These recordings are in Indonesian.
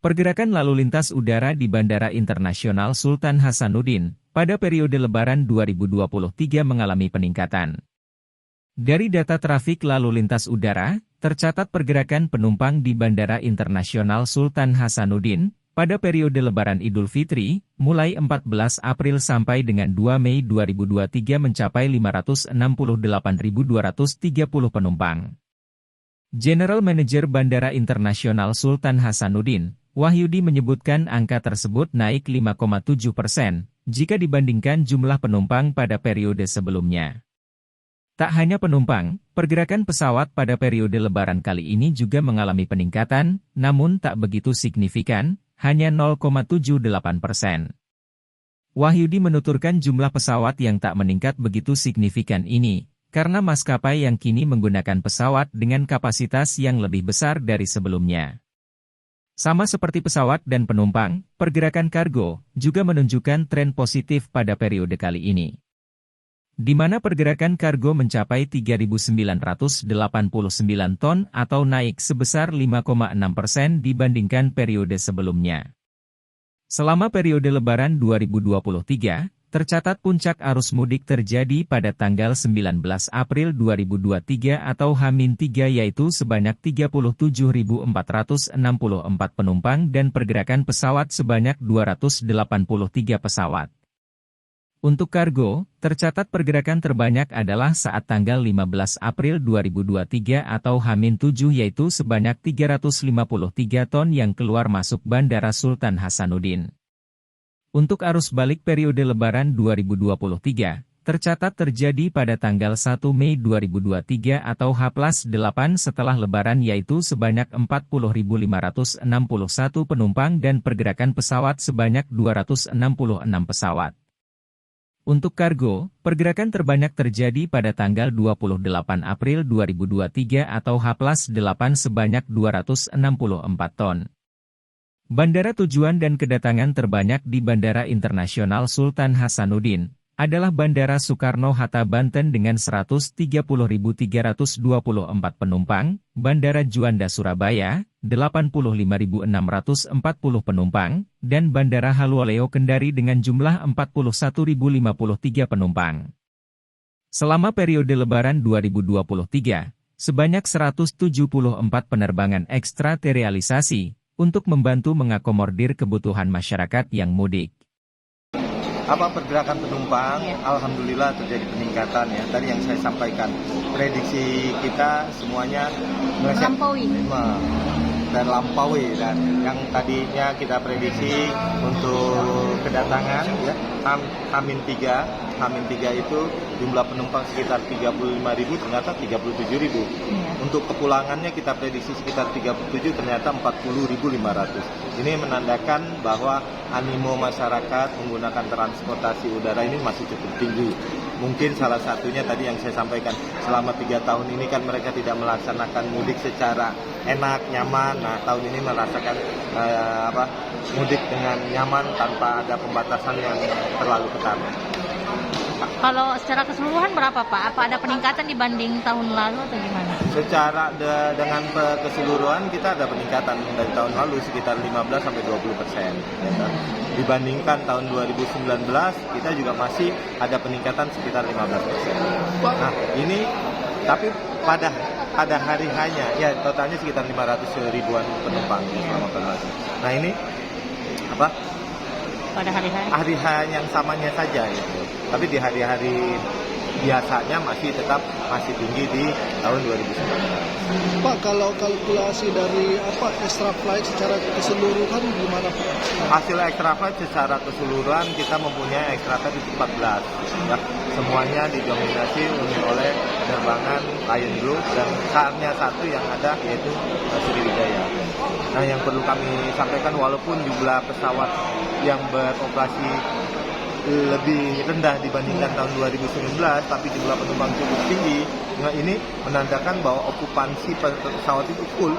Pergerakan lalu lintas udara di Bandara Internasional Sultan Hasanuddin pada periode Lebaran 2023 mengalami peningkatan. Dari data trafik lalu lintas udara, tercatat pergerakan penumpang di Bandara Internasional Sultan Hasanuddin pada periode Lebaran Idul Fitri, mulai 14 April sampai dengan 2 Mei 2023 mencapai 568.230 penumpang. General Manager Bandara Internasional Sultan Hasanuddin, Wahyudi menyebutkan angka tersebut naik 5,7% jika dibandingkan jumlah penumpang pada periode sebelumnya. Tak hanya penumpang, pergerakan pesawat pada periode Lebaran kali ini juga mengalami peningkatan, namun tak begitu signifikan, hanya 0,78%. Wahyudi menuturkan jumlah pesawat yang tak meningkat begitu signifikan ini, karena maskapai yang kini menggunakan pesawat dengan kapasitas yang lebih besar dari sebelumnya. Sama seperti pesawat dan penumpang, pergerakan kargo juga menunjukkan tren positif pada periode kali ini, di mana pergerakan kargo mencapai 3.989 ton atau naik sebesar 5,6% dibandingkan periode sebelumnya. Selama periode Lebaran 2023, tercatat puncak arus mudik terjadi pada tanggal 19 April 2023 atau H-3 yaitu sebanyak 37.464 penumpang dan pergerakan pesawat sebanyak 283 pesawat. Untuk kargo, tercatat pergerakan terbanyak adalah saat tanggal 15 April 2023 atau H-7 yaitu sebanyak 353 ton yang keluar masuk Bandara Sultan Hasanuddin. Untuk arus balik periode Lebaran 2023, tercatat terjadi pada tanggal 1 Mei 2023 atau H+8 setelah Lebaran yaitu sebanyak 40.561 penumpang dan pergerakan pesawat sebanyak 266 pesawat. Untuk kargo, pergerakan terbanyak terjadi pada tanggal 28 April 2023 atau H+8 sebanyak 264 ton. Bandara tujuan dan kedatangan terbanyak di Bandara Internasional Sultan Hasanuddin adalah Bandara Soekarno-Hatta Banten dengan 130.324 penumpang, Bandara Juanda Surabaya, 85.640 penumpang, dan Bandara Haluoleo Kendari dengan jumlah 41.053 penumpang. Selama periode Lebaran 2023, sebanyak 174 penerbangan ekstra terrealisasi, untuk membantu mengakomodir kebutuhan masyarakat yang mudik. Pergerakan penumpang, alhamdulillah terjadi peningkatan ya. Tadi yang saya sampaikan, prediksi kita semuanya melampaui dan yang tadinya kita prediksi untuk kedatangan ya H-3 itu jumlah penumpang sekitar 35.000 ternyata 37.000. Untuk kepulangannya kita prediksi sekitar 37 ternyata 40.500. Ini menandakan bahwa animo masyarakat menggunakan transportasi udara ini masih cukup tinggi. Mungkin salah satunya tadi yang saya sampaikan, selama 3 tahun ini kan mereka tidak melaksanakan mudik secara enak, nyaman. Nah, tahun ini merasakan mudik dengan nyaman tanpa ada pembatasan yang terlalu ketat. Kalau secara keseluruhan berapa Pak? Apa ada peningkatan dibanding tahun lalu atau gimana? Secara dengan keseluruhan kita ada peningkatan dari tahun lalu sekitar 15-20%. Dibandingkan tahun 2019 kita juga masih ada peningkatan sekitar 15%. Nah ini tapi pada hari hanya ya totalnya sekitar 500 ribuan penumpang selama operasi. Nah ini pada hari yang samanya saja itu. Tapi di hari-hari biasanya masih tinggi di tahun 2019. Pak, kalau kalkulasi dari extra flight secara keseluruhan gimana Pak? Hasil extra flight secara keseluruhan kita mempunyai extra flight 14. Ya, semuanya didominasi oleh penerbangan Lion Group dan hanya satu yang ada yaitu Sriwijaya. Nah, yang perlu kami sampaikan walaupun jumlah pesawat yang beroperasi lebih rendah dibandingkan tahun 2019, tapi jumlah penumpang cukup tinggi. Nah, ini menandakan bahwa okupansi pesawat itu full.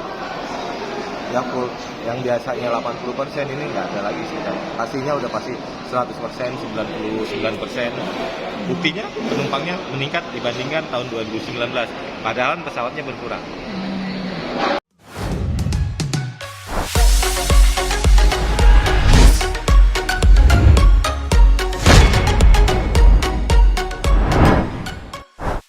Ya full. Yang biasanya 80% ini nggak ada lagi sih. Pastinya udah pasti 100%, 99%. Buktinya penumpangnya meningkat dibandingkan tahun 2019. Padahal pesawatnya berkurang.